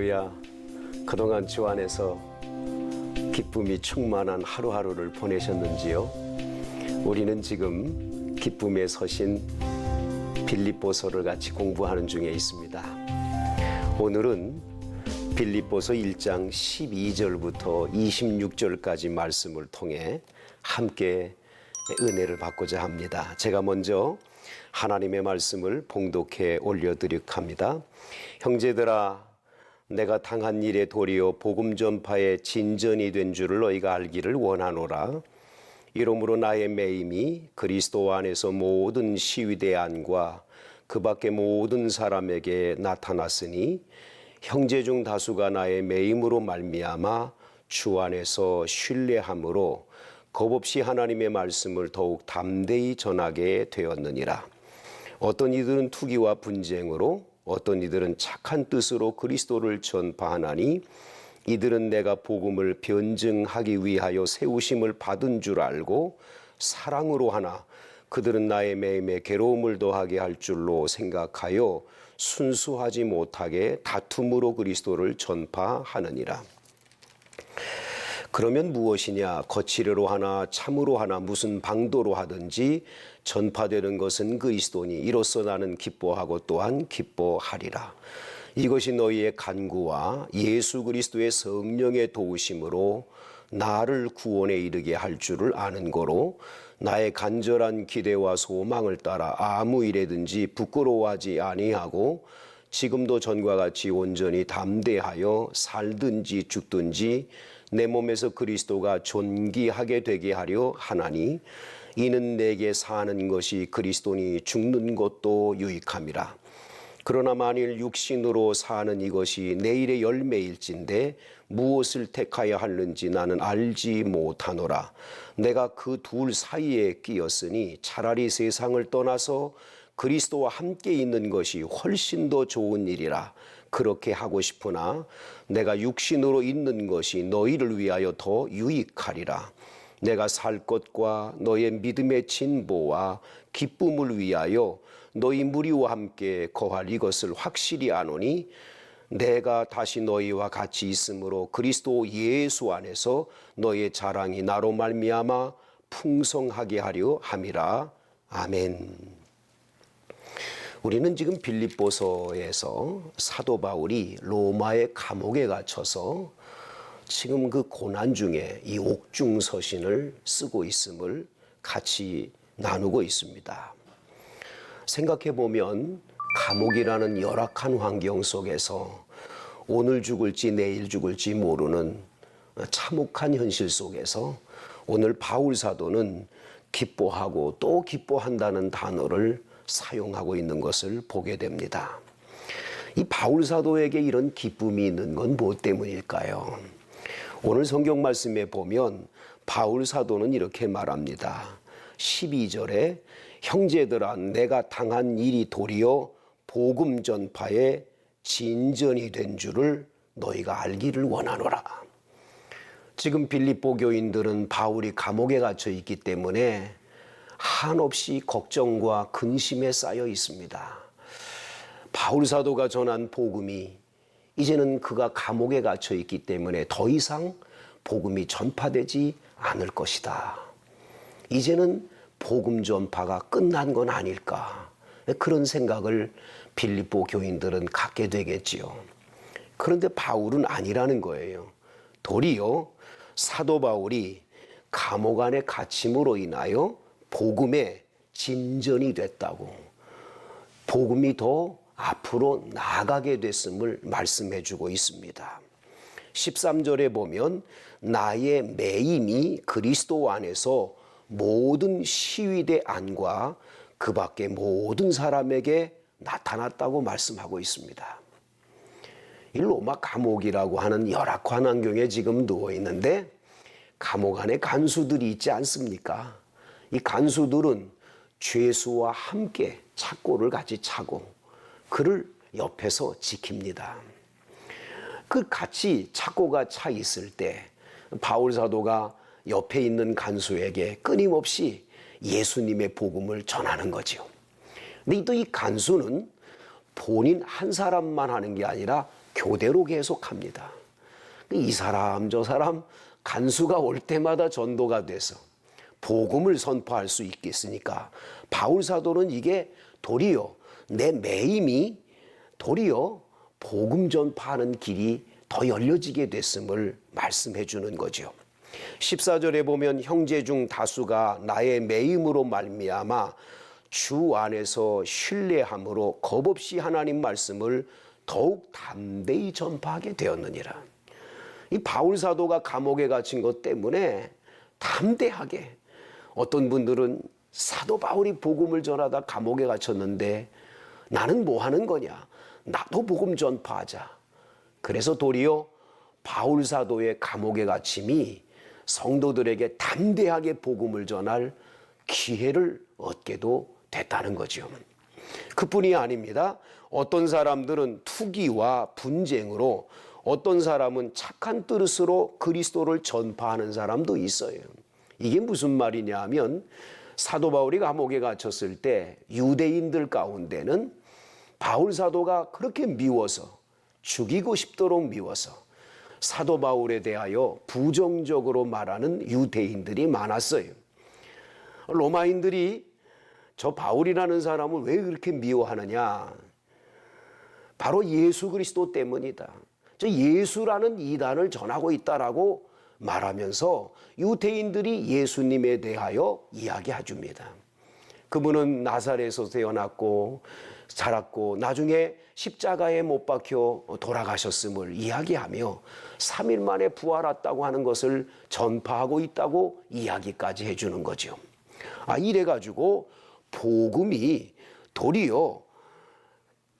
할렐루야. 그동안 주 안에서 기쁨이 충만한 하루하루를 보내셨는지요? 우리는 지금 기쁨의 서신 빌립보서를 같이 공부하는 중에 있습니다. 오늘은 빌립보서 1장 12절부터 26절까지 말씀을 통해 함께 은혜를 받고자 합니다. 제가 먼저 하나님의 말씀을 봉독해 올려드리려 합니다. 형제들아, 내가 당한 일에 도리어 복음 전파에 진전이 된 줄을 너희가 알기를 원하노라. 이러므로 나의 매임이 그리스도 안에서 모든 시위대 안과 그 밖의 모든 사람에게 나타났으니 형제 중 다수가 나의 매임으로 말미암아 주 안에서 신뢰함으로 겁없이 하나님의 말씀을 더욱 담대히 전하게 되었느니라. 어떤 이들은 투기와 분쟁으로, 어떤 이들은 착한 뜻으로 그리스도를 전파하나니 이들은 내가 복음을 변증하기 위하여 세우심을 받은 줄 알고 사랑으로 하나 그들은 나의 매임에 괴로움을 더하게 할 줄로 생각하여 순수하지 못하게 다툼으로 그리스도를 전파하느니라. 그러면 무엇이냐? 거칠어로 하나 참으로 하나 무슨 방도로 하든지 전파되는 것은 그리스도니 이로써 나는 기뻐하고 또한 기뻐하리라. 이것이 너희의 간구와 예수 그리스도의 성령의 도우심으로 나를 구원에 이르게 할 줄을 아는 거로 나의 간절한 기대와 소망을 따라 아무 일에든지 부끄러워하지 아니하고 지금도 전과 같이 온전히 담대하여 살든지 죽든지 내 몸에서 그리스도가 존귀하게 되게 하려 하나니 이는 내게 사는 것이 그리스도니 죽는 것도 유익함이라. 그러나 만일 육신으로 사는 이것이 내일의 열매일진데 무엇을 택하여 하는지 나는 알지 못하노라. 내가 그 둘 사이에 끼었으니 차라리 세상을 떠나서 그리스도와 함께 있는 것이 훨씬 더 좋은 일이라. 그렇게 하고 싶으나 내가 육신으로 있는 것이 너희를 위하여 더 유익하리라. 내가 살 것과 너의 믿음의 진보와 기쁨을 위하여 너희 무리와 함께 거할 이것을 확실히 아노니 내가 다시 너희와 같이 있으므로 그리스도 예수 안에서 너희의 자랑이 나로 말미암아 풍성하게 하려 함이라. 아멘. 우리는 지금 빌립보서에서 사도 바울이 로마의 감옥에 갇혀서 지금 그 고난 중에 이 옥중서신을 쓰고 있음을 같이 나누고 있습니다. 생각해 보면 감옥이라는 열악한 환경 속에서 오늘 죽을지 내일 죽을지 모르는 참혹한 현실 속에서 오늘 바울 사도는 기뻐하고 또 기뻐한다는 단어를 사용하고 있는 것을 보게 됩니다. 이 바울 사도에게 이런 기쁨이 있는 건 무엇 때문일까요? 오늘 성경 말씀에 보면 바울 사도는 이렇게 말합니다. 12절에 형제들아, 내가 당한 일이 도리어 복음 전파에 진전이 된 줄을 너희가 알기를 원하노라. 지금 빌립보 교인들은 바울이 감옥에 갇혀 있기 때문에 한없이 걱정과 근심에 쌓여 있습니다. 바울 사도가 전한 복음이 이제는 그가 감옥에 갇혀 있기 때문에 더 이상 복음이 전파되지 않을 것이다. 이제는 복음 전파가 끝난 건 아닐까. 그런 생각을 빌립보 교인들은 갖게 되겠지요. 그런데 바울은 아니라는 거예요. 도리어 사도 바울이 감옥 안에 갇힘으로 인하여 복음에 진전이 됐다고, 복음이 더 앞으로 나아가게 됐음을 말씀해 주고 있습니다. 13절에 보면 나의 매임이 그리스도 안에서 모든 시위대 안과 그 밖의 모든 사람에게 나타났다고 말씀하고 있습니다. 이 로마 감옥이라고 하는 열악한 환경에 지금 누워 있는데 감옥 안에 간수들이 있지 않습니까? 이 간수들은 죄수와 함께 착고를 같이 차고 그를 옆에서 지킵니다. 그 같이 착고가 차 있을 때 바울 사도가 옆에 있는 간수에게 끊임없이 예수님의 복음을 전하는 거지요. 근데 또 이 간수는 본인 한 사람만 하는 게 아니라 교대로 계속합니다. 이 사람 저 사람 간수가 올 때마다 전도가 돼서 복음을 선포할 수 있겠으니까 바울 사도는 이게 도리어 내 매임이 도리어 복음 전파하는 길이 더 열려지게 됐음을 말씀해 주는 거죠. 14절에 보면 형제 중 다수가 나의 매임으로 말미암아 주 안에서 신뢰함으로 겁없이 하나님 말씀을 더욱 담대히 전파하게 되었느니라. 이 바울 사도가 감옥에 갇힌 것 때문에 담대하게, 어떤 분들은 사도 바울이 복음을 전하다 감옥에 갇혔는데 나는 뭐 하는 거냐, 나도 복음 전파하자. 그래서 도리어 바울 사도의 감옥에 갇힘이 성도들에게 담대하게 복음을 전할 기회를 얻게도 됐다는 거죠. 그뿐이 아닙니다. 어떤 사람들은 투기와 분쟁으로, 어떤 사람은 착한 뜻으로 그리스도를 전파하는 사람도 있어요. 이게 무슨 말이냐 하면, 사도 바울이 감옥에 갇혔을 때 유대인들 가운데는 바울 사도가 그렇게 미워서, 죽이고 싶도록 미워서 사도 바울에 대하여 부정적으로 말하는 유대인들이 많았어요. 로마인들이 저 바울이라는 사람을 왜 그렇게 미워하느냐? 바로 예수 그리스도 때문이다. 저 예수라는 이단을 전하고 있다라고 말하면서 유대인들이 예수님에 대하여 이야기해 줍니다. 그분은 나사렛에서 태어났고 자랐고 나중에 십자가에 못 박혀 돌아가셨음을 이야기하며 3일 만에 부활했다고 하는 것을 전파하고 있다고 이야기까지 해주는 거죠. 이래가지고 복음이 도리어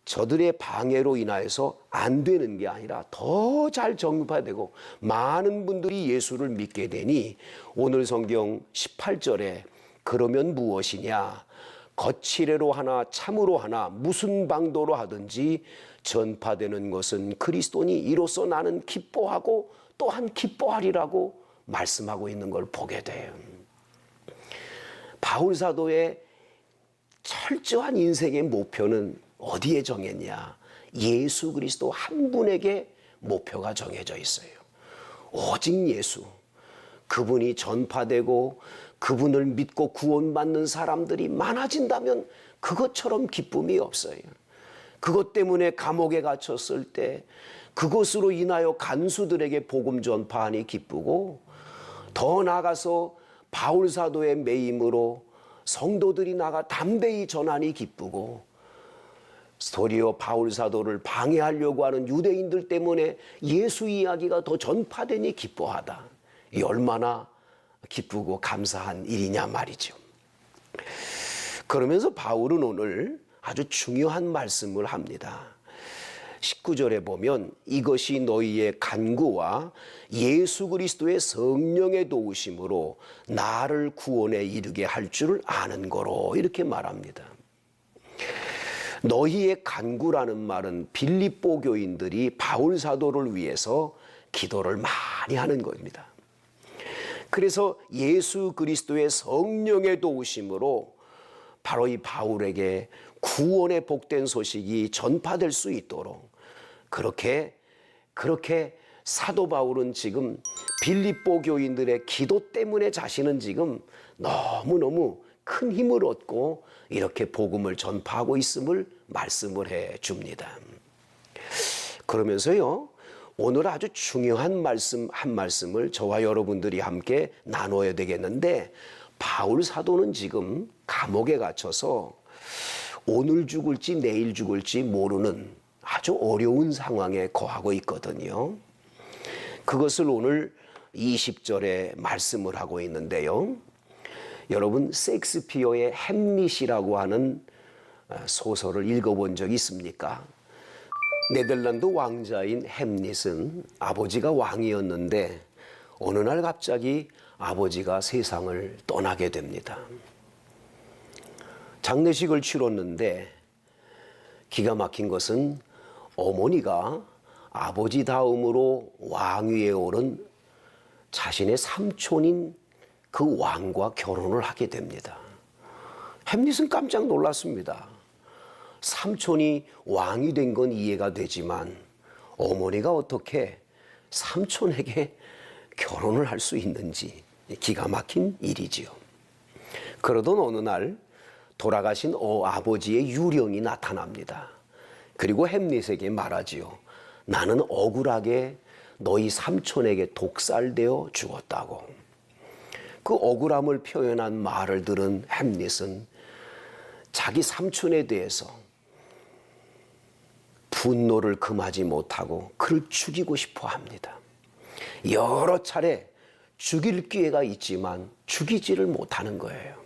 저들의 방해로 인하여서 안 되는 게 아니라 더 잘 전파되고 많은 분들이 예수를 믿게 되니, 오늘 성경 18절에 그러면 무엇이냐, 거칠애로 하나 참으로 하나 무슨 방도로 하든지 전파되는 것은 그리스도니 이로써 나는 기뻐하고 또한 기뻐하리라고 말씀하고 있는 걸 보게 돼요. 바울 사도의 철저한 인생의 목표는 어디에 정했냐? 예수 그리스도 한 분에게 목표가 정해져 있어요. 오직 예수, 그분이 전파되고 그분을 믿고 구원받는 사람들이 많아진다면 그것처럼 기쁨이 없어요. 그것 때문에 감옥에 갇혔을 때 그것으로 인하여 간수들에게 복음 전파하니 기쁘고, 더 나아가서 바울 사도의 매임으로 성도들이 나가 담대히 전하니 기쁘고, 도리어 바울 사도를 방해하려고 하는 유대인들 때문에 예수 이야기가 더 전파되니 기뻐하다. 이 얼마나 기쁘고 감사한 일이냐 말이죠. 그러면서 바울은 오늘 아주 중요한 말씀을 합니다. 19절에 보면 이것이 너희의 간구와 예수 그리스도의 성령의 도우심으로 나를 구원에 이르게 할 줄을 아는 거로, 이렇게 말합니다. 너희의 간구라는 말은 빌립보 교인들이 바울 사도를 위해서 기도를 많이 하는 겁니다. 그래서 예수 그리스도의 성령의 도우심으로 바로 이 바울에게 구원의 복된 소식이 전파될 수 있도록, 그렇게 사도 바울은 지금 빌립보 교인들의 기도 때문에 자신은 지금 너무너무 큰 힘을 얻고 이렇게 복음을 전파하고 있음을 말씀을 해 줍니다. 그러면서요, 오늘 아주 중요한 말씀 한 말씀을 저와 여러분들이 함께 나눠야 되겠는데, 바울 사도는 지금 감옥에 갇혀서 오늘 죽을지 내일 죽을지 모르는 아주 어려운 상황에 거하고 있거든요. 그것을 오늘 20절에 말씀을 하고 있는데요. 여러분, 셰익스피어의 햄릿이라고 하는 소설을 읽어본 적 있습니까? 네덜란드 왕자인 햄릿은 아버지가 왕이었는데 어느 날 갑자기 아버지가 세상을 떠나게 됩니다. 장례식을 치렀는데 기가 막힌 것은 어머니가 아버지 다음으로 왕위에 오른 자신의 삼촌인 그 왕과 결혼을 하게 됩니다. 햄릿은 깜짝 놀랐습니다. 삼촌이 왕이 된 건 이해가 되지만 어머니가 어떻게 삼촌에게 결혼을 할 수 있는지 기가 막힌 일이지요. 그러던 어느 날 돌아가신 아버지의 유령이 나타납니다. 그리고 햄릿에게 말하지요. 나는 억울하게 너희 삼촌에게 독살되어 죽었다고. 그 억울함을 표현한 말을 들은 햄릿은 자기 삼촌에 대해서 분노를 금하지 못하고 그를 죽이고 싶어 합니다. 여러 차례 죽일 기회가 있지만 죽이지를 못하는 거예요.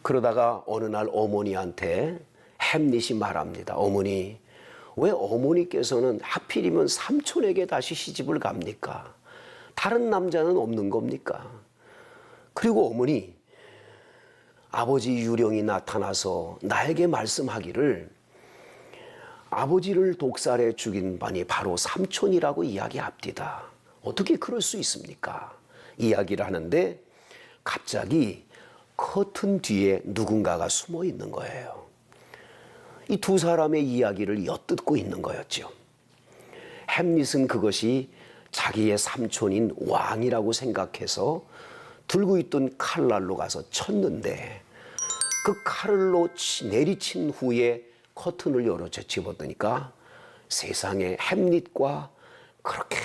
그러다가 어느 날 어머니한테 햄릿이 말합니다. 어머니, 왜 어머니께서는 하필이면 삼촌에게 다시 시집을 갑니까? 다른 남자는 없는 겁니까? 그리고 어머니, 아버지 유령이 나타나서 나에게 말씀하기를 아버지를 독살해 죽인 반이 바로 삼촌이라고 이야기합디다. 어떻게 그럴 수 있습니까? 이야기를 하는데 갑자기 커튼 뒤에 누군가가 숨어 있는 거예요. 이 두 사람의 이야기를 엿듣고 있는 거였죠. 햄릿은 그것이 자기의 삼촌인 왕이라고 생각해서 들고 있던 칼날로 가서 쳤는데 그 칼로 내리친 후에 커튼을 열어 집어드니까 세상에 햄릿과 그렇게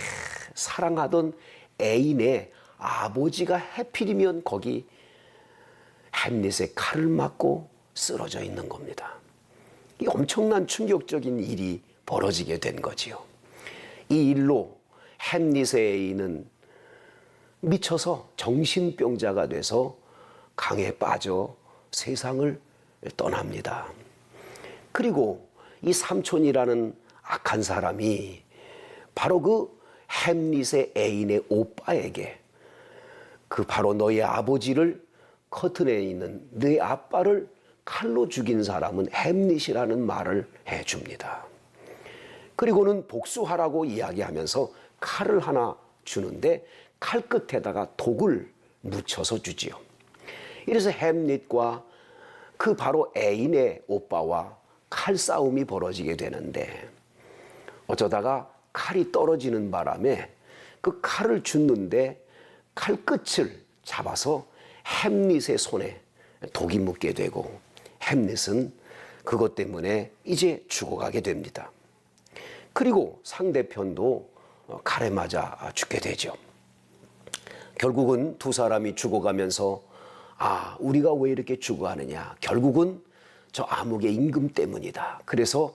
사랑하던 애인의 아버지가 해필이면 거기 햄릿의 칼을 맞고 쓰러져 있는 겁니다. 이 엄청난 충격적인 일이 벌어지게 된 거지요. 이 일로 햄릿의 애인은 미쳐서 정신병자가 돼서 강에 빠져 세상을 떠납니다. 그리고 이 삼촌이라는 악한 사람이 바로 그 햄릿의 애인의 오빠에게 그 바로 너의 아버지를 커튼에 있는 네 아빠를 칼로 죽인 사람은 햄릿이라는 말을 해줍니다. 그리고는 복수하라고 이야기하면서 칼을 하나 주는데 칼 끝에다가 독을 묻혀서 주지요. 이래서 햄릿과 그 바로 애인의 오빠와 칼싸움이 벌어지게 되는데 어쩌다가 칼이 떨어지는 바람에 그 칼을 줍는데 칼 끝을 잡아서 햄릿의 손에 독이 묻게 되고 햄릿은 그것 때문에 이제 죽어가게 됩니다. 그리고 상대편도 칼에 맞아 죽게 되죠. 결국은 두 사람이 죽어가면서 우리가 왜 이렇게 죽어가느냐. 결국은 저 암흑의 임금 때문이다. 그래서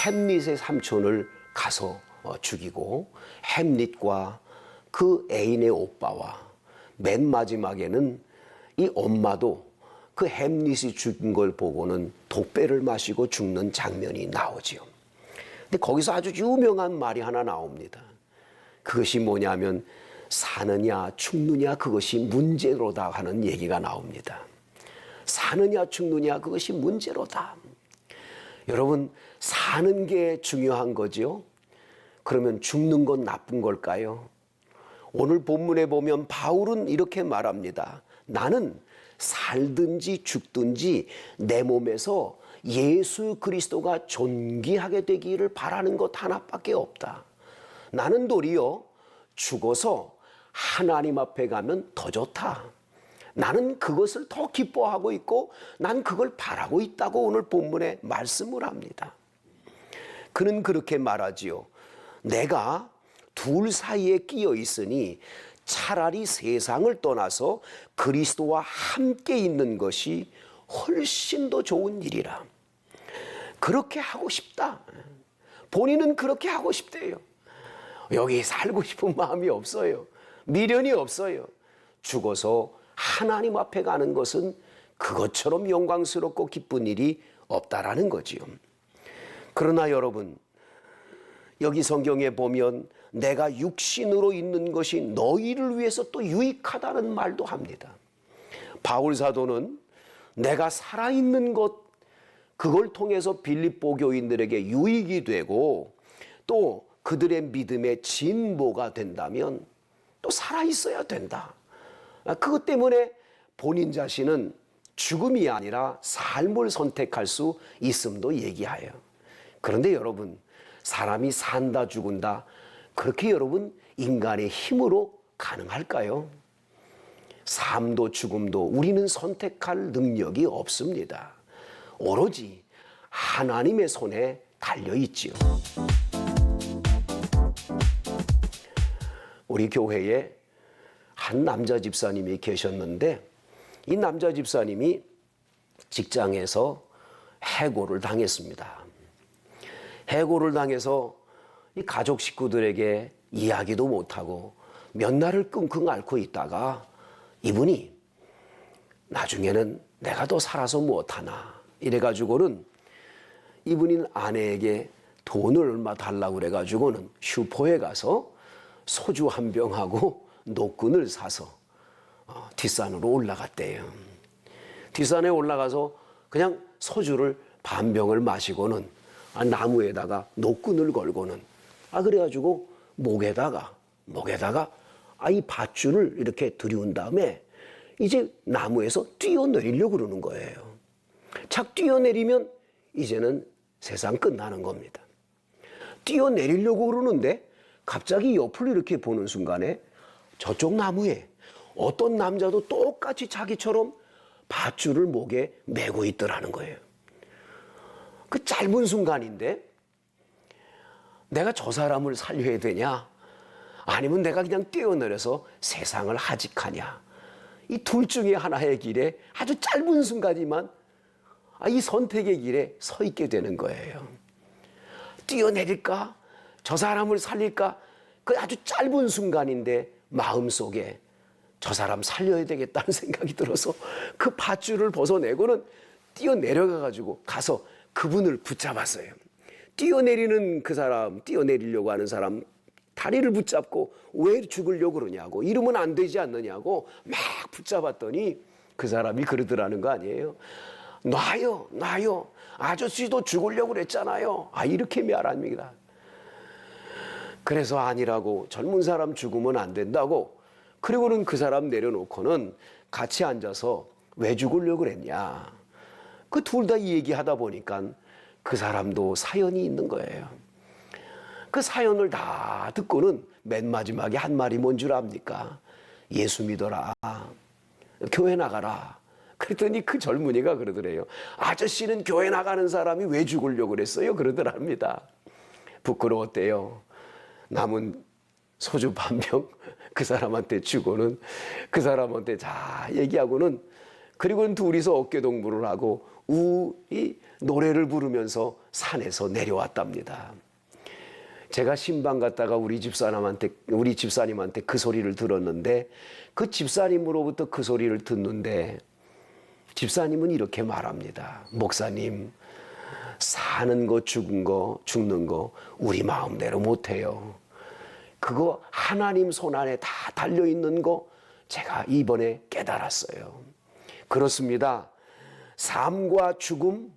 햄릿의 삼촌을 가서 죽이고 햄릿과 그 애인의 오빠와 맨 마지막에는 이 엄마도 그 햄릿이 죽은 걸 보고는 독배를 마시고 죽는 장면이 나오지요. 근데 거기서 아주 유명한 말이 하나 나옵니다. 그것이 뭐냐면 사느냐 죽느냐 그것이 문제로다 하는 얘기가 나옵니다. 사느냐 죽느냐 그것이 문제로다. 여러분 사는 게 중요한 거죠. 그러면 죽는 건 나쁜 걸까요? 오늘 본문에 보면 바울은 이렇게 말합니다. 나는 살든지 죽든지 내 몸에서 예수 그리스도가 존귀하게 되기를 바라는 것 하나밖에 없다. 나는 도리어 죽어서 하나님 앞에 가면 더 좋다. 나는 그것을 더 기뻐하고 있고 난 그걸 바라고 있다고 오늘 본문에 말씀을 합니다. 그는 그렇게 말하지요. 내가 둘 사이에 끼어 있으니 차라리 세상을 떠나서 그리스도와 함께 있는 것이 훨씬 더 좋은 일이라. 그렇게 하고 싶다. 본인은 그렇게 하고 싶대요. 여기 살고 싶은 마음이 없어요. 미련이 없어요. 죽어서 하나님 앞에 가는 것은 그것처럼 영광스럽고 기쁜 일이 없다라는 거지요. 그러나 여러분, 여기 성경에 보면 내가 육신으로 있는 것이 너희를 위해서 또 유익하다는 말도 합니다. 바울 사도는 내가 살아있는 것, 그걸 통해서 빌립보 교인들에게 유익이 되고 또 그들의 믿음의 진보가 된다면 또 살아있어야 된다. 그것 때문에 본인 자신은 죽음이 아니라 삶을 선택할 수 있음도 얘기하여. 그런데 여러분, 사람이 산다 죽은다, 그렇게 여러분 인간의 힘으로 가능할까요? 삶도 죽음도 우리는 선택할 능력이 없습니다. 오로지 하나님의 손에 달려있지요. 우리 교회에 한 남자 집사님이 계셨는데, 이 남자 집사님이 직장에서 해고를 당했습니다. 해고를 당해서 이 가족 식구들에게 이야기도 못하고 몇 날을 끙끙 앓고 있다가 이분이 나중에는 내가 더 살아서 못하나 이래가지고는 이분이 아내에게 돈을 얼마 달라고 그래가지고는 슈퍼에 가서 소주 한 병하고 노끈을 사서 뒷산으로 올라갔대요. 뒷산에 올라가서 그냥 소주를 반 병을 마시고는 나무에다가 노끈을 걸고는 그래가지고 목에다가 이 밧줄을 이렇게 들이운 다음에 이제 나무에서 뛰어내리려고 그러는 거예요. 착 뛰어내리면 이제는 세상 끝나는 겁니다. 뛰어내리려고 그러는데 갑자기 옆을 이렇게 보는 순간에 저쪽 나무에 어떤 남자도 똑같이 자기처럼 밧줄을 목에 메고 있더라는 거예요. 그 짧은 순간인데 내가 저 사람을 살려야 되냐, 아니면 내가 그냥 뛰어내려서 세상을 하직하냐, 이 둘 중에 하나의 길에 아주 짧은 순간이지만 이 선택의 길에 서 있게 되는 거예요. 뛰어내릴까, 저 사람을 살릴까, 그 아주 짧은 순간인데 마음속에 저 사람 살려야 되겠다는 생각이 들어서 그 밧줄을 벗어내고는 뛰어내려가가지고 가서 그분을 붙잡았어요. 뛰어내리는 그 사람, 뛰어내리려고 하는 사람 다리를 붙잡고 왜 죽으려고 그러냐고, 이러면 안 되지 않느냐고 막 붙잡았더니 그 사람이 그러더라는 거 아니에요. 놔요. 아저씨도 죽으려고 그랬잖아요. 이렇게 말합니다. 그래서 아니라고, 젊은 사람 죽으면 안 된다고. 그리고는 그 사람 내려놓고는 같이 앉아서 왜 죽으려고 그랬냐. 그 둘 다 이 얘기하다 보니까 그 사람도 사연이 있는 거예요. 그 사연을 다 듣고는 맨 마지막에 한 말이 뭔 줄 압니까? 예수 믿어라, 교회 나가라. 그랬더니 그 젊은이가 그러더래요. 아저씨는 교회 나가는 사람이 왜 죽으려고 그랬어요? 그러더랍니다. 부끄러웠대요. 남은 소주 반 병 그 사람한테 주고는 그 사람한테 자 얘기하고는, 그리고는 둘이서 어깨동무를 하고 우이 노래를 부르면서 산에서 내려왔답니다. 제가 신방 갔다가 우리 집사님한테 그 소리를 들었는데, 그 집사님으로부터 그 소리를 듣는데 집사님은 이렇게 말합니다. 목사님, 사는 거 죽는 거 우리 마음대로 못해요. 그거 하나님 손안에 다 달려있는 거 제가 이번에 깨달았어요. 그렇습니다. 삶과 죽음,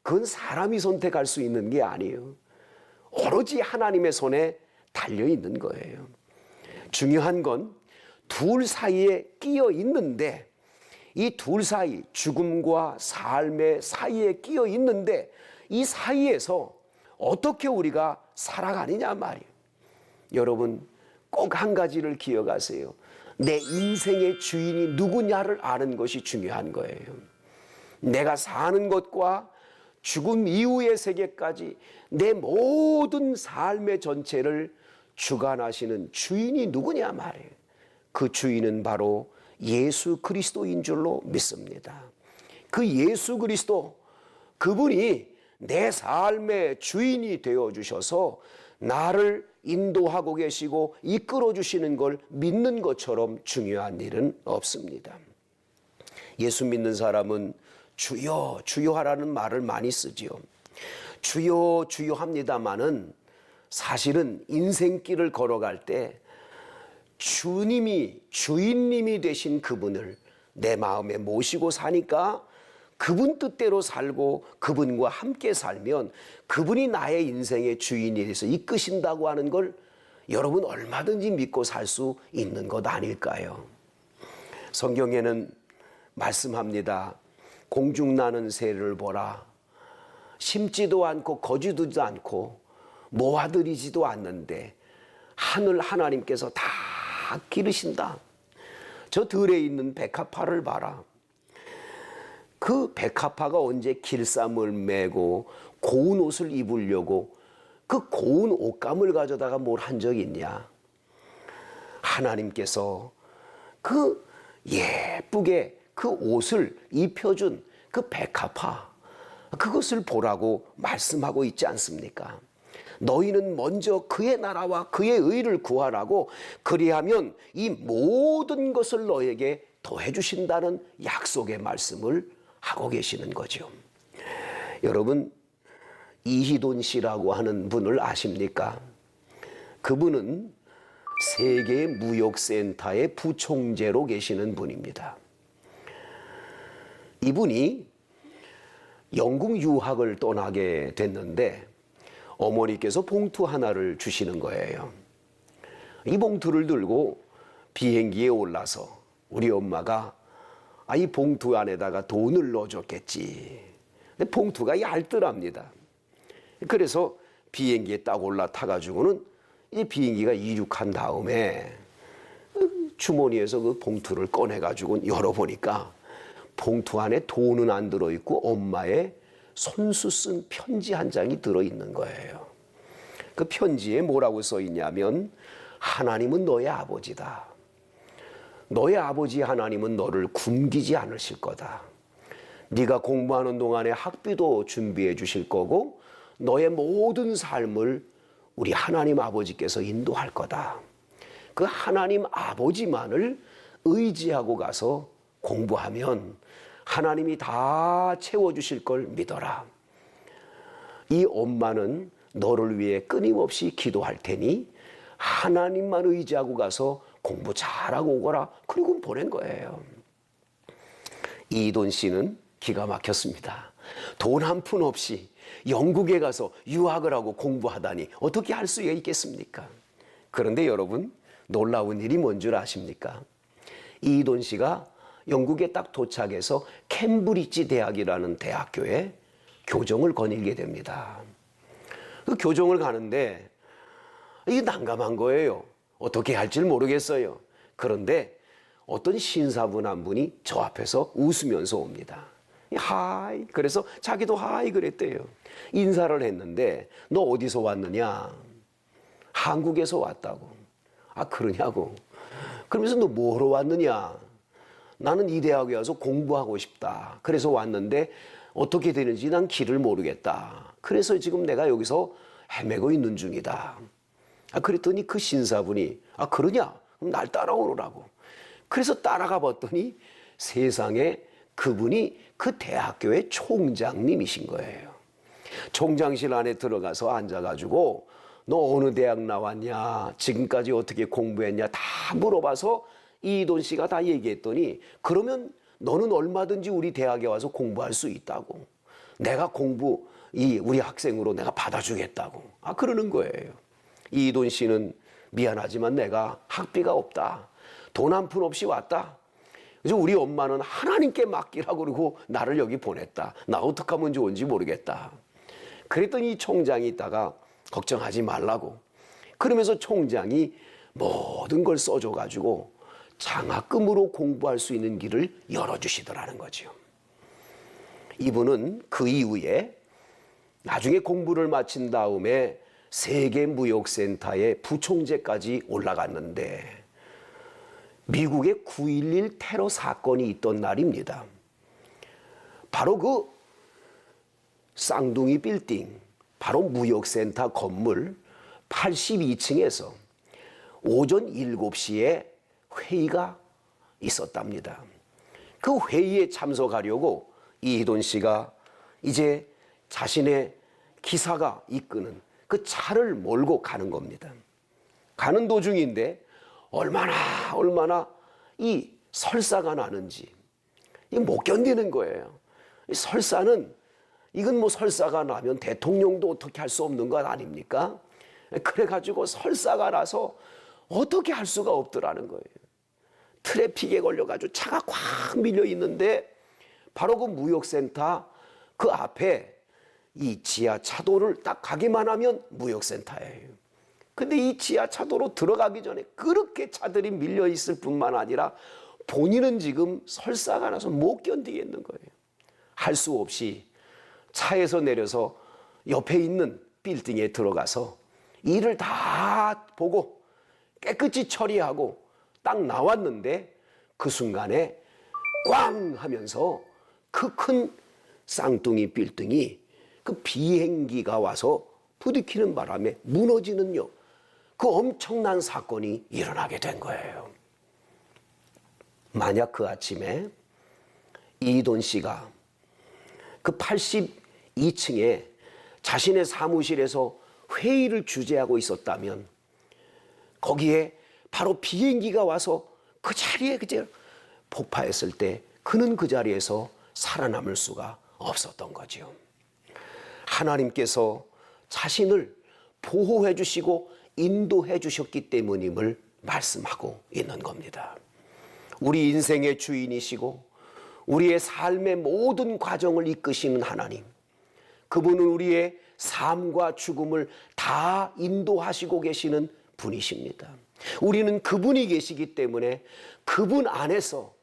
그건 사람이 선택할 수 있는 게 아니에요. 오로지 하나님의 손에 달려있는 거예요. 중요한 건 둘 사이에 끼어 있는데, 이 둘 사이, 죽음과 삶의 사이에 끼어 있는데 이 사이에서 어떻게 우리가 살아가느냐 말이에요. 여러분 꼭 한 가지를 기억하세요. 내 인생의 주인이 누구냐를 아는 것이 중요한 거예요. 내가 사는 것과 죽음 이후의 세계까지 내 모든 삶의 전체를 주관하시는 주인이 누구냐 말이에요. 그 주인은 바로 예수 그리스도인 줄로 믿습니다. 그 예수 그리스도, 그분이 내 삶의 주인이 되어주셔서 나를 인도하고 계시고 이끌어 주시는 걸 믿는 것처럼 중요한 일은 없습니다. 예수 믿는 사람은 주여 주여 하라는 말을 많이 쓰지요. 주여 주여 합니다마는 사실은 인생길을 걸어갈 때 주인님이 되신 그분을 내 마음에 모시고 사니까, 그분 뜻대로 살고 그분과 함께 살면 그분이 나의 인생의 주인이 돼서 이끄신다고 하는 걸 여러분 얼마든지 믿고 살 수 있는 것 아닐까요? 성경에는 말씀합니다. 공중나는 새를 보라. 심지도 않고 거두지도 않고 모아들이지도 않는데 하늘 하나님께서 다 기르신다. 저 들에 있는 백합화를 봐라. 그 백합화가 언제 길쌈을 메고 고운 옷을 입으려고 그 고운 옷감을 가져다가 뭘 한 적이 있냐? 하나님께서 그 예쁘게 그 옷을 입혀준 그 백합화, 그것을 보라고 말씀하고 있지 않습니까? 너희는 먼저 그의 나라와 그의 의를 구하라고, 그리하면 이 모든 것을 너에게 더해 주신다는 약속의 말씀을 하고 계시는 거죠. 여러분, 이희돈 씨라고 하는 분을 아십니까? 그분은 세계 무역센터의 부총재로 계시는 분입니다. 이분이 영국 유학을 떠나게 됐는데 어머니께서 봉투 하나를 주시는 거예요. 이 봉투를 들고 비행기에 올라서 우리 엄마가 이 봉투 안에다가 돈을 넣어줬겠지. 근데 봉투가 얇더랍니다. 그래서 비행기에 딱 올라타가지고는 이 비행기가 이륙한 다음에 주머니에서 그 봉투를 꺼내가지고 열어보니까 봉투 안에 돈은 안 들어있고 엄마의 손수 쓴 편지 한 장이 들어있는 거예요. 그 편지에 뭐라고 써있냐면, 하나님은 너의 아버지다. 너의 아버지 하나님은 너를 굶기지 않으실 거다. 네가 공부하는 동안에 학비도 준비해 주실 거고 너의 모든 삶을 우리 하나님 아버지께서 인도할 거다. 그 하나님 아버지만을 의지하고 가서 공부하면 하나님이 다 채워주실 걸 믿어라. 이 엄마는 너를 위해 끊임없이 기도할 테니 하나님만 의지하고 가서 공부 잘하고 오거라. 그리고 보낸 거예요. 이돈 씨는 기가 막혔습니다. 돈 한 푼 없이 영국에 가서 유학을 하고 공부하다니 어떻게 할 수 있겠습니까? 그런데 여러분, 놀라운 일이 뭔 줄 아십니까? 이돈 씨가 영국에 딱 도착해서 캠브리지 대학이라는 대학교에 교정을 거닐게 됩니다. 그 교정을 가는데 이게 난감한 거예요. 어떻게 할지 모르겠어요. 그런데 어떤 신사분 한 분이 저 앞에서 웃으면서 옵니다. 하이. 그래서 자기도 하이 그랬대요. 인사를 했는데 너 어디서 왔느냐? 한국에서 왔다고. 아, 그러냐고. 그러면서 너 뭐하러 왔느냐? 나는 이 대학에 와서 공부하고 싶다. 그래서 왔는데 어떻게 되는지 난 길을 모르겠다. 그래서 지금 내가 여기서 헤매고 있는 중이다. 아, 그랬더니 그 신사분이 아, 그러냐? 그럼 날 따라오라고. 그래서 따라가 봤더니 세상에 그분이 그 대학교의 총장님이신 거예요. 총장실 안에 들어가서 앉아가지고 너 어느 대학 나왔냐? 지금까지 어떻게 공부했냐? 다 물어봐서 이돈 씨가 다 얘기했더니, 그러면 너는 얼마든지 우리 대학에 와서 공부할 수 있다고. 내가 우리 학생으로 내가 받아주겠다고. 아, 그러는 거예요. 이돈 씨는 미안하지만 내가 학비가 없다. 돈 한 푼 없이 왔다. 그래서 우리 엄마는 하나님께 맡기라고 그러고 나를 여기 보냈다. 나 어떡하면 좋은지 모르겠다. 그랬더니 총장이 있다가 걱정하지 말라고. 그러면서 총장이 모든 걸 써줘가지고 장학금으로 공부할 수 있는 길을 열어주시더라는 거죠. 이분은 그 이후에 나중에 공부를 마친 다음에 세계무역센터의 부총재까지 올라갔는데 미국의 9.11 테러 사건이 있던 날입니다. 바로 그 쌍둥이 빌딩, 바로 무역센터 건물 82층에서 오전 7시에 회의가 있었답니다. 그 회의에 참석하려고 이희돈 씨가 이제 자신의 기사가 이끄는 그 차를 몰고 가는 겁니다. 가는 도중인데 얼마나 이 설사가 나는지 못 견디는 거예요. 이 설사는, 이건 뭐 설사가 나면 대통령도 어떻게 할 수 없는 것 아닙니까? 그래가지고 설사가 나서 어떻게 할 수가 없더라는 거예요. 트래픽에 걸려가지고 차가 꽉 밀려 있는데 바로 그 무역센터 그 앞에 이 지하차도를 딱 가기만 하면 무역센터예요. 근데 이 지하차도로 들어가기 전에 그렇게 차들이 밀려 있을 뿐만 아니라 본인은 지금 설사가 나서 못 견디겠는 거예요. 할 수 없이 차에서 내려서 옆에 있는 빌딩에 들어가서 일을 다 보고 깨끗이 처리하고 딱 나왔는데 그 순간에 꽝 하면서 그 큰 쌍둥이 빌딩이 그 비행기가 와서 부딪히는 바람에 무너지는요, 그 엄청난 사건이 일어나게 된 거예요. 만약 그 아침에 이돈 씨가 그 82층에 자신의 사무실에서 회의를 주재하고 있었다면 거기에 바로 비행기가 와서 그 자리에 그저 폭파했을 때 그는 그 자리에서 살아남을 수가 없었던 거죠. 하나님께서 자신을 보호해 주시고 인도해 주셨기 때문임을 말씀하고 있는 겁니다. 우리 인생의 주인이시고 우리의 삶의 모든 과정을 이끄시는 하나님, 그분은 우리의 삶과 죽음을 다 인도하시고 계시는 분이십니다. 우리는 그분이 계시기 때문에 그분 안에서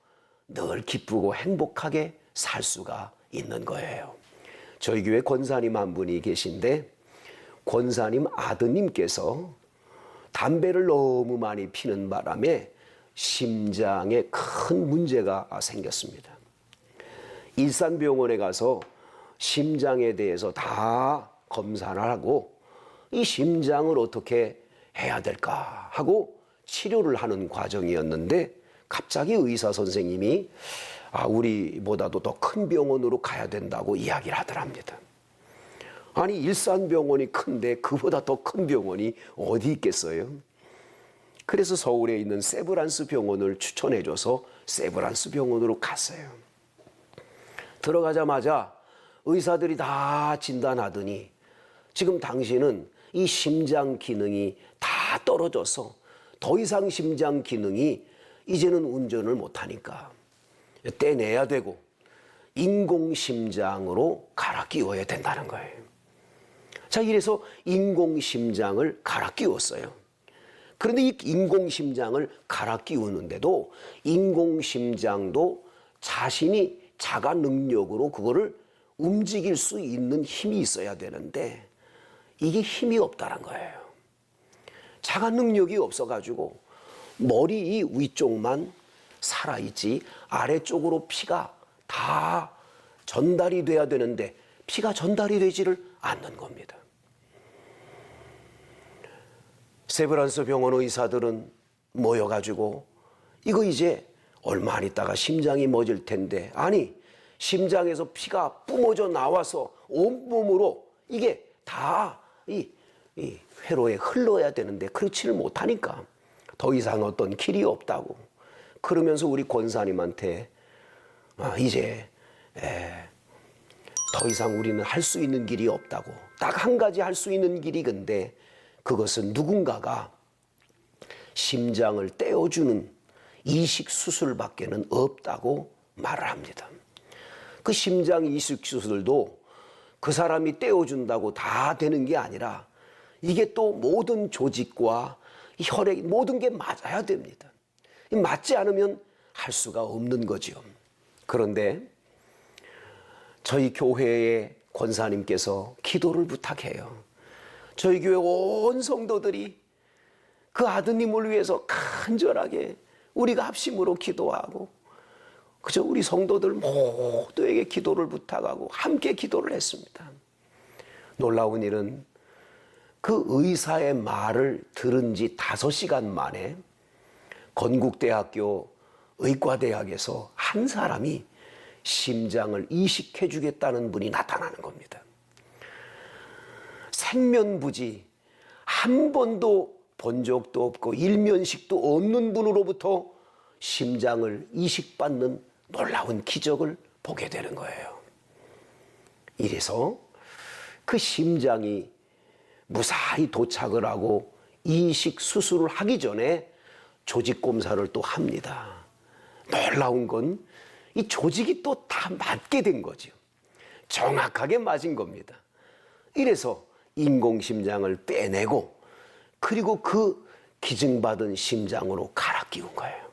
늘 기쁘고 행복하게 살 수가 있는 거예요. 저희 교회 권사님 한 분이 계신데 권사님 아드님께서 담배를 너무 많이 피는 바람에 심장에 큰 문제가 생겼습니다. 일산병원에 가서 심장에 대해서 다 검사를 하고 이 심장을 어떻게 해야 될까 하고 치료를 하는 과정이었는데 갑자기 의사 선생님이 우리보다도 더 큰 병원으로 가야 된다고 이야기를 하더랍니다. 아니 일산병원이 큰데 그보다 더 큰 병원이 어디 있겠어요? 그래서 서울에 있는 세브란스 병원을 추천해줘서 세브란스 병원으로 갔어요. 들어가자마자 의사들이 다 진단하더니 지금 당신은 이 심장 기능이 다 떨어져서 더 이상 심장 기능이 이제는 운전을 못하니까 떼내야 되고 인공심장으로 갈아 끼워야 된다는 거예요. 자, 이래서 인공심장을 갈아 끼웠어요. 그런데 이 인공심장을 갈아 끼우는데도 인공심장도 자신이 자가 능력으로 그거를 움직일 수 있는 힘이 있어야 되는데 이게 힘이 없다는 거예요. 자가 능력이 없어가지고 머리 이 위쪽만 살아있지 아래쪽으로 피가 다 전달이 돼야 되는데 피가 전달이 되지를 않는 겁니다. 세브란스 병원 의사들은 모여가지고 이거 이제 얼마 안 있다가 심장이 멎을 텐데, 아니 심장에서 피가 뿜어져 나와서 온몸으로 이게 다 이 회로에 흘러야 되는데 그렇지를 못하니까 더 이상 어떤 길이 없다고 그러면서 우리 권사님한테 이제 더 이상 우리는 할 수 있는 길이 없다고, 딱 한 가지 할 수 있는 길이 근데 그것은 누군가가 심장을 떼어주는 이식 수술밖에는 없다고 말을 합니다. 그 심장 이식 수술도 그 사람이 떼어준다고 다 되는 게 아니라 이게 또 모든 조직과 혈액 모든 게 맞아야 됩니다. 맞지 않으면 할 수가 없는 거죠. 그런데 저희 교회의 권사님께서 기도를 부탁해요. 저희 교회 온 성도들이 그 아드님을 위해서 간절하게 우리가 합심으로 기도하고 그저 우리 성도들 모두에게 기도를 부탁하고 함께 기도를 했습니다. 놀라운 일은 그 의사의 말을 들은 지 5시간 만에 건국대학교 의과대학에서 한 사람이 심장을 이식해 주겠다는 분이 나타나는 겁니다. 생면부지 한 번도 본 적도 없고 일면식도 없는 분으로부터 심장을 이식받는 놀라운 기적을 보게 되는 거예요. 이래서 그 심장이 무사히 도착을 하고 이식 수술을 하기 전에 조직 검사를 또 합니다. 놀라운 건 이 조직이 또 다 맞게 된 거죠. 정확하게 맞은 겁니다. 이래서 인공심장을 빼내고 그리고 그 기증받은 심장으로 갈아 끼운 거예요.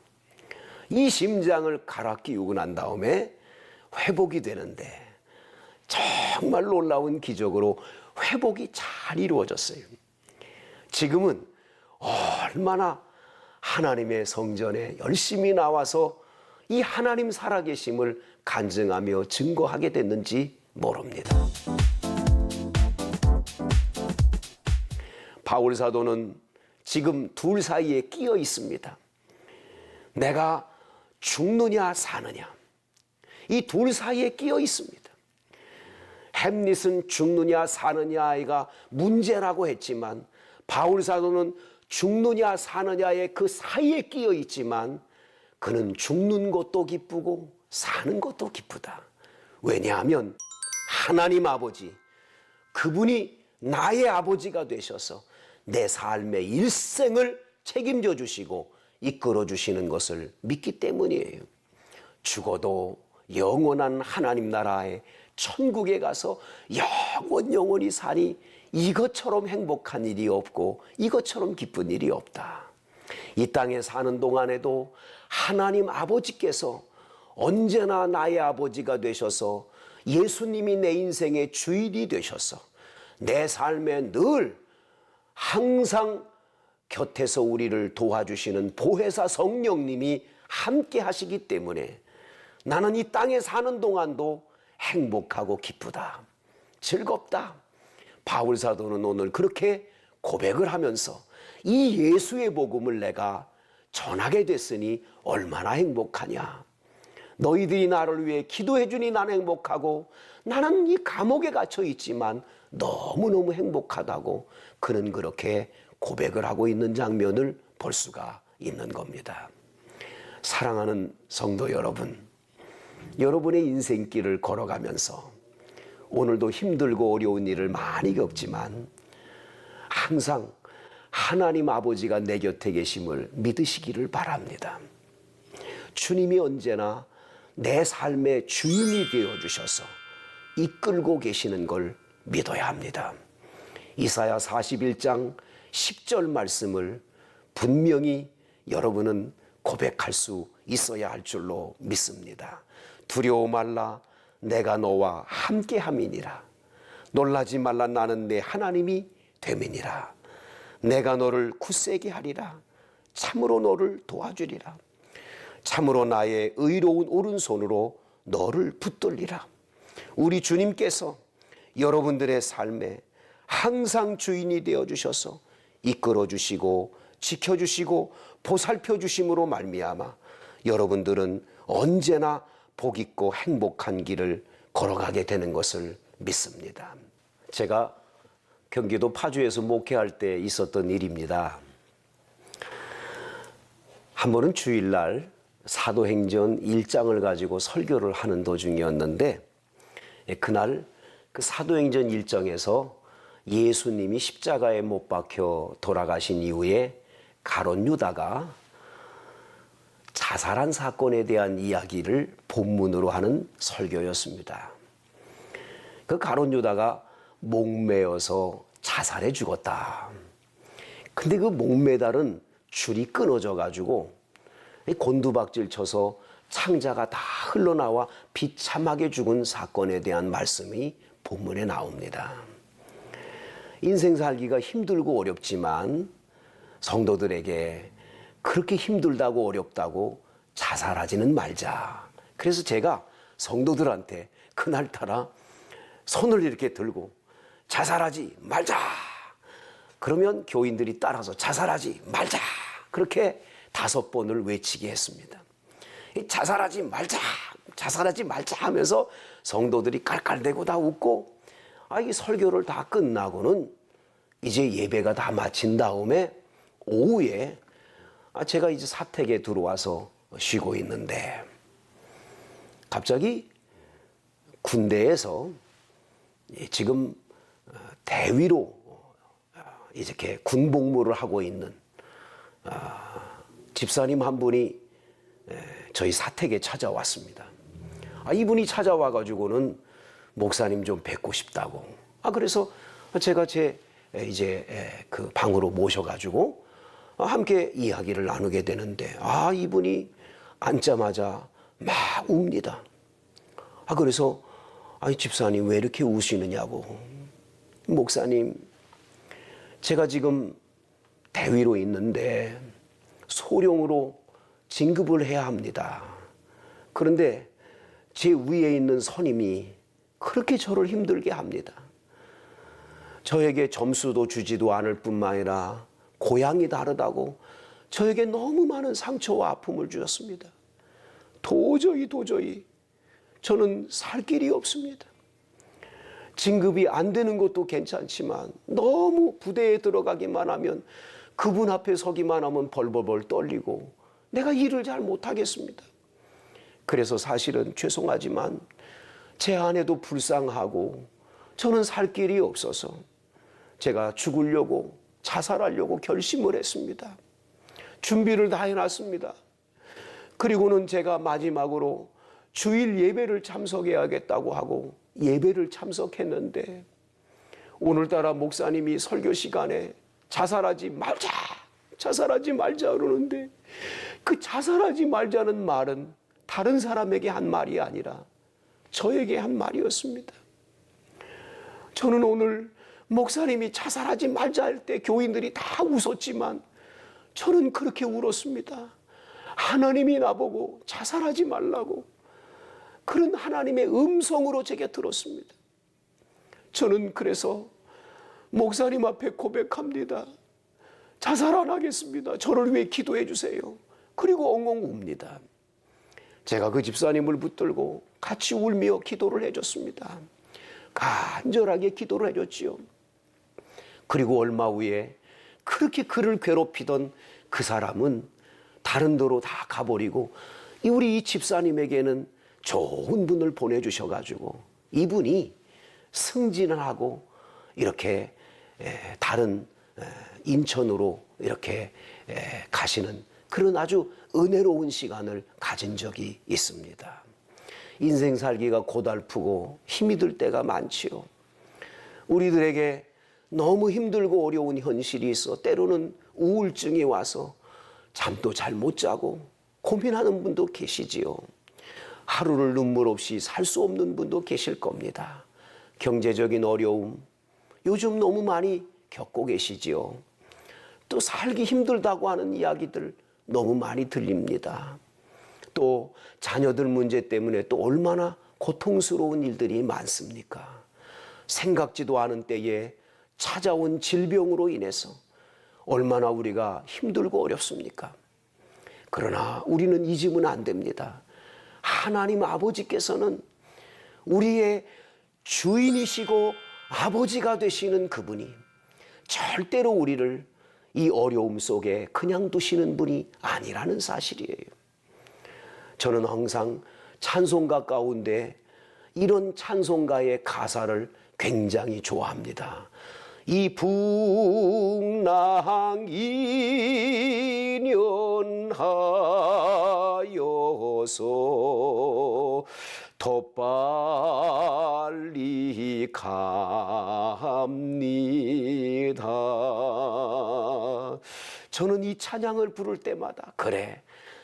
이 심장을 갈아 끼우고 난 다음에 회복이 되는데 정말 놀라운 기적으로 회복이 잘 이루어졌어요. 지금은 얼마나 하나님의 성전에 열심히 나와서 이 하나님 살아계심을 간증하며 증거하게 됐는지 모릅니다. 바울 사도는 지금 둘 사이에 끼어 있습니다. 내가 죽느냐 사느냐, 이 둘 사이에 끼어 있습니다. 햄릿은 죽느냐 사느냐가 문제라고 했지만 바울 사도는 죽느냐 사느냐의 그 사이에 끼어 있지만 그는 죽는 것도 기쁘고 사는 것도 기쁘다. 왜냐하면 하나님 아버지, 그분이 나의 아버지가 되셔서 내 삶의 일생을 책임져 주시고 이끌어 주시는 것을 믿기 때문이에요. 죽어도 영원한 하나님 나라에 천국에 가서 영원히 사니 이것처럼 행복한 일이 없고 이것처럼 기쁜 일이 없다. 이 땅에 사는 동안에도 하나님 아버지께서 언제나 나의 아버지가 되셔서 예수님이 내 인생의 주인이 되셔서 내 삶에 늘 항상 곁에서 우리를 도와주시는 보혜사 성령님이 함께 하시기 때문에 나는 이 땅에 사는 동안도 행복하고 기쁘다, 즐겁다. 바울 사도는 오늘 그렇게 고백을 하면서 이 예수의 복음을 내가 전하게 됐으니 얼마나 행복하냐. 너희들이 나를 위해 기도해 주니 나는 행복하고 나는 이 감옥에 갇혀 있지만 너무너무 행복하다고 그는 그렇게 고백을 하고 있는 장면을 볼 수가 있는 겁니다. 사랑하는 성도 여러분, 여러분의 인생길을 걸어가면서 오늘도 힘들고 어려운 일을 많이 겪지만 항상 하나님 아버지가 내 곁에 계심을 믿으시기를 바랍니다. 주님이 언제나 내 삶의 주인이 되어주셔서 이끌고 계시는 걸 믿어야 합니다. 이사야 41장 10절 말씀을 분명히 여러분은 고백할 수 있어야 할 줄로 믿습니다. 두려워 말라, 내가 너와 함께함이니라. 놀라지 말라, 나는 내 하나님이 됨이니라. 내가 너를 굳세게 하리라. 참으로 너를 도와주리라. 참으로 나의 의로운 오른손으로 너를 붙들리라. 우리 주님께서 여러분들의 삶에 항상 주인이 되어주셔서 이끌어주시고 지켜주시고 보살펴주심으로 말미암아 여러분들은 언제나 복있고 행복한 길을 걸어가게 되는 것을 믿습니다. 제가 경기도 파주에서 목회할 때 있었던 일입니다. 한 번은 주일날 사도행전 1장을 가지고 설교를 하는 도중이었는데 그날 그 사도행전 1장에서 예수님이 십자가에 못 박혀 돌아가신 이후에 가룟 유다가 자살한 사건에 대한 이야기를 본문으로 하는 설교였습니다. 그 가룟 유다가 목매어서 자살해 죽었다. 근데 그 목매달은 줄이 끊어져 가지고 곤두박질 쳐서 창자가 다 흘러나와 비참하게 죽은 사건에 대한 말씀이 본문에 나옵니다. 인생 살기가 힘들고 어렵지만 성도들에게 그렇게 힘들다고 어렵다고 자살하지는 말자. 그래서 제가 성도들한테 그날따라 손을 이렇게 들고 자살하지 말자. 그러면 교인들이 따라서 자살하지 말자. 그렇게 5번을 외치게 했습니다. 자살하지 말자, 자살하지 말자 하면서 성도들이 깔깔대고 다 웃고, 이 설교를 다 끝나고는 이제 예배가 다 마친 다음에 오후에 제가 이제 사택에 들어와서 쉬고 있는데 갑자기 군대에서 지금 대위로 이렇게 군복무를 하고 있는 집사님 한 분이 저희 사택에 찾아왔습니다. 이분이 찾아와 가지고는 목사님 좀 뵙고 싶다고. 그래서 제가 제 이제 그 방으로 모셔가지고 함께 이야기를 나누게 되는데, 이분이 앉자마자 막 웁니다. 그래서 집사님 왜 이렇게 우시느냐고. 목사님, 제가 지금 대위로 있는데 소령으로 진급을 해야 합니다. 그런데 제 위에 있는 선임이 그렇게 저를 힘들게 합니다. 저에게 점수도 주지도 않을 뿐만 아니라 고향이 다르다고 저에게 너무 많은 상처와 아픔을 주었습니다. 도저히 저는 살 길이 없습니다. 진급이 안 되는 것도 괜찮지만 너무 부대에 들어가기만 하면, 그분 앞에 서기만 하면 벌벌벌 떨리고 내가 일을 잘 못하겠습니다. 그래서 사실은 죄송하지만 제 아내도 불쌍하고 저는 살 길이 없어서 제가 죽으려고, 자살하려고 결심을 했습니다. 준비를 다 해놨습니다. 그리고는 제가 마지막으로 주일 예배를 참석해야겠다고 하고 예배를 참석했는데, 오늘따라 목사님이 설교 시간에 자살하지 말자 그러는데, 그 자살하지 말자는 말은 다른 사람에게 한 말이 아니라 저에게 한 말이었습니다. 저는 오늘 목사님이 자살하지 말자 할 때 교인들이 다 웃었지만 저는 그렇게 울었습니다. 하나님이 나보고 자살하지 말라고 그런 하나님의 음성으로 제게 들었습니다. 저는 그래서 목사님 앞에 고백합니다. 자살 안 하겠습니다. 저를 위해 기도해 주세요. 그리고 엉엉 웁니다. 제가 그 집사님을 붙들고 같이 울며 기도를 해줬습니다. 간절하게 기도를 해줬지요. 그리고 얼마 후에 그렇게 그를 괴롭히던 그 사람은 다른 데로 다 가버리고, 우리 이 집사님에게는 좋은 분을 보내주셔가지고 이분이 승진을 하고 이렇게 다른 인천으로 이렇게 가시는 그런 아주 은혜로운 시간을 가진 적이 있습니다. 인생 살기가 고달프고 힘이 들 때가 많지요. 우리들에게 너무 힘들고 어려운 현실이 있어 때로는 우울증이 와서 잠도 잘 못 자고 고민하는 분도 계시지요. 하루를 눈물 없이 살 수 없는 분도 계실 겁니다. 경제적인 어려움 요즘 너무 많이 겪고 계시지요. 또 살기 힘들다고 하는 이야기들 너무 많이 들립니다. 또 자녀들 문제 때문에 또 얼마나 고통스러운 일들이 많습니까? 생각지도 않은 때에 찾아온 질병으로 인해서 얼마나 우리가 힘들고 어렵습니까? 그러나 우리는 잊으면 안 됩니다. 하나님 아버지께서는 우리의 주인이시고 아버지가 되시는 그분이 절대로 우리를 이 어려움 속에 그냥 두시는 분이 아니라는 사실이에요. 저는 항상 찬송가 가운데 이런 찬송가의 가사를 굉장히 좋아합니다. 이 풍랑 인연하여서 더 빨리 갑니다. 저는 이 찬양을 부를 때마다 그래,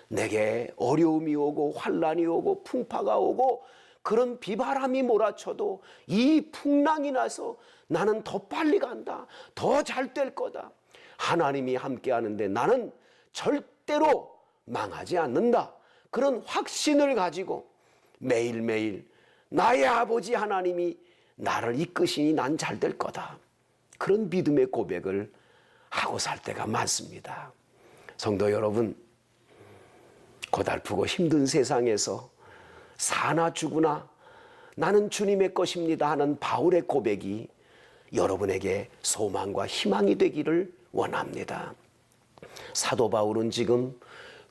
내게 어려움이 오고 환난이 오고 풍파가 오고 그런 비바람이 몰아쳐도 이 풍랑이 나서 나는 더 빨리 간다. 더 잘 될 거다. 하나님이 함께 하는데 나는 절대로 망하지 않는다. 그런 확신을 가지고 매일매일 나의 아버지 하나님이 나를 이끄시니 난 잘 될 거다. 그런 믿음의 고백을 하고 살 때가 많습니다. 성도 여러분, 고달프고 힘든 세상에서 사나 죽으나 나는 주님의 것입니다 하는 바울의 고백이 여러분에게 소망과 희망이 되기를 원합니다. 사도 바울은 지금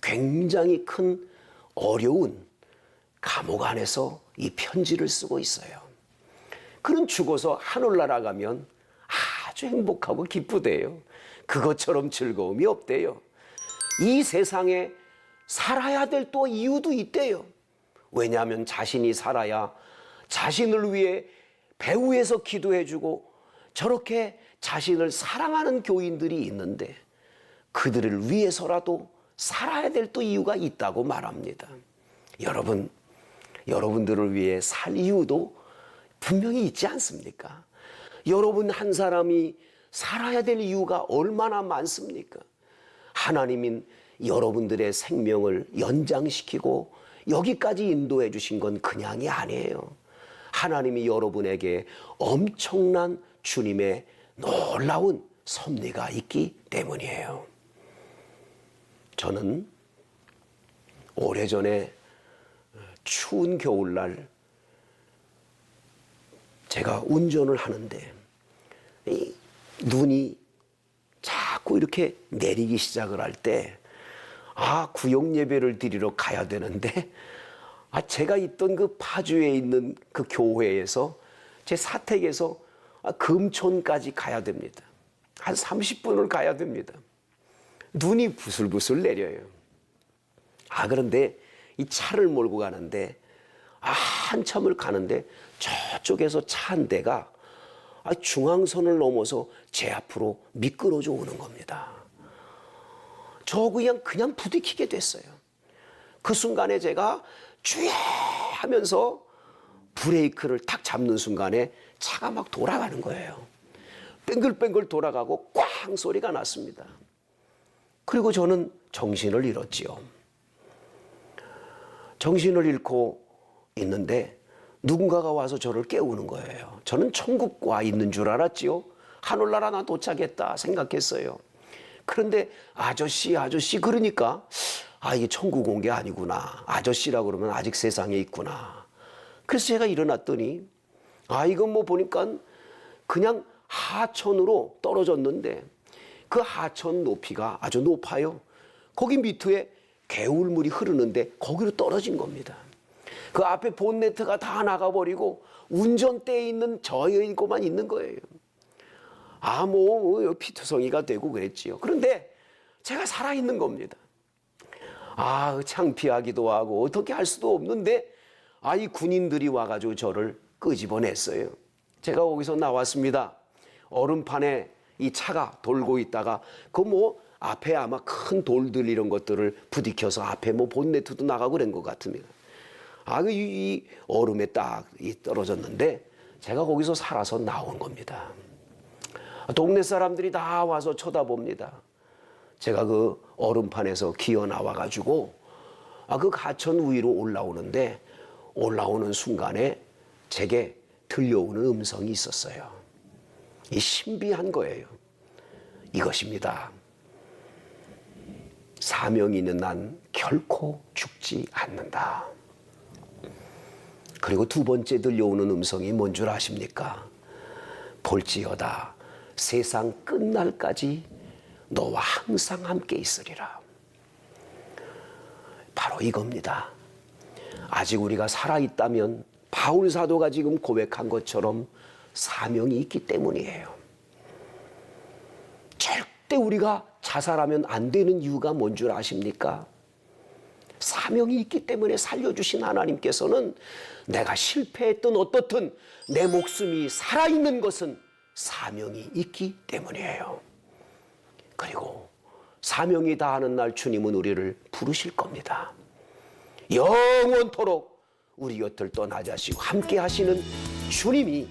굉장히 큰 어려운 감옥 안에서 이 편지를 쓰고 있어요. 그는 죽어서 하늘나라 가면 아주 행복하고 기쁘대요. 그것처럼 즐거움이 없대요. 이 세상에 살아야 될 또 이유도 있대요. 왜냐하면 자신이 살아야 자신을 위해 배후에서 기도해주고 저렇게 자신을 사랑하는 교인들이 있는데 그들을 위해서라도 살아야 될 또 이유가 있다고 말합니다. 여러분들을 위해 살 이유도 분명히 있지 않습니까? 여러분 한 사람이 살아야 될 이유가 얼마나 많습니까? 하나님인 여러분들의 생명을 연장시키고 여기까지 인도해 주신 건 그냥이 아니에요. 하나님이 여러분에게 엄청난 주님의 놀라운 섭리가 있기 때문이에요. 저는 오래전에 추운 겨울날 제가 운전을 하는데 이 눈이 자꾸 이렇게 내리기 시작을 할 때 구역 예배를 드리러 가야 되는데 제가 있던 그 파주에 있는 그 교회에서 제 사택에서 금촌까지 가야 됩니다. 한 30분을 가야 됩니다. 눈이 부슬부슬 내려요. 그런데 이 차를 몰고 가는데 한참을 가는데 저쪽에서 차 한 대가 중앙선을 넘어서 제 앞으로 미끄러져 오는 겁니다. 저 그냥 부딪히게 됐어요. 그 순간에 제가 주야 하면서 브레이크를 탁 잡는 순간에 차가 막 돌아가는 거예요. 뱅글뱅글 돌아가고 꽝 소리가 났습니다. 그리고 저는 정신을 잃었지요. 정신을 잃고 있는데 누군가가 와서 저를 깨우는 거예요. 저는 천국 와 있는 줄 알았지요. 하늘나라 나 도착했다 생각했어요. 그런데 아저씨 그러니까 이게 천국 온 게 아니구나. 아저씨라 그러면 아직 세상에 있구나. 그래서 제가 일어났더니 이건 뭐 보니까 그냥 하천으로 떨어졌는데 그 하천 높이가 아주 높아요. 거기 밑에 개울물이 흐르는데 거기로 떨어진 겁니다. 그 앞에 본네트가 다 나가버리고 운전대에 있는 저희고만 있는 거예요. 피투성이가 되고 그랬지요. 그런데 제가 살아있는 겁니다. 창피하기도 하고 어떻게 할 수도 없는데 이 군인들이 와가지고 저를 끄집어냈어요. 제가 거기서 나왔습니다. 얼음판에 이 차가 돌고 있다가 앞에 아마 큰 돌들 이런 것들을 부딪혀서 앞에 본네트도 나가고 그런 것 같습니다. 이 얼음에 딱 떨어졌는데 제가 거기서 살아서 나온 겁니다. 동네 사람들이 다 와서 쳐다봅니다. 제가 그 얼음판에서 기어 나와가지고 그 하천 위로 올라오는데 올라오는 순간에 제게 들려오는 음성이 있었어요. 이 신비한 거예요. 이것입니다. 사명이 있는 난 결코 죽지 않는다. 그리고 두 번째 들려오는 음성이 뭔 줄 아십니까? 볼지어다 세상 끝날까지 너와 항상 함께 있으리라. 바로 이겁니다. 아직 우리가 살아있다면 바울 사도가 지금 고백한 것처럼 사명이 있기 때문이에요. 절대 우리가 자살하면 안 되는 이유가 뭔 줄 아십니까? 사명이 있기 때문에 살려주신 하나님께서는 내가 실패했든 어떻든 내 목숨이 살아있는 것은 사명이 있기 때문이에요. 그리고 사명이 다하는 날 주님은 우리를 부르실 겁니다. 영원토록 우리 곁을 떠나지 않으시고 함께 하시는 주님이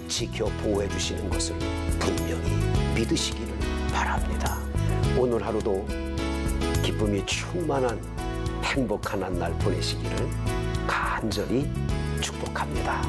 지켜 보호해 주시는 것을 분명히 믿으시기를 바랍니다. 오늘 하루도 기쁨이 충만한 행복한 한 날 보내시기를 간절히 축복합니다.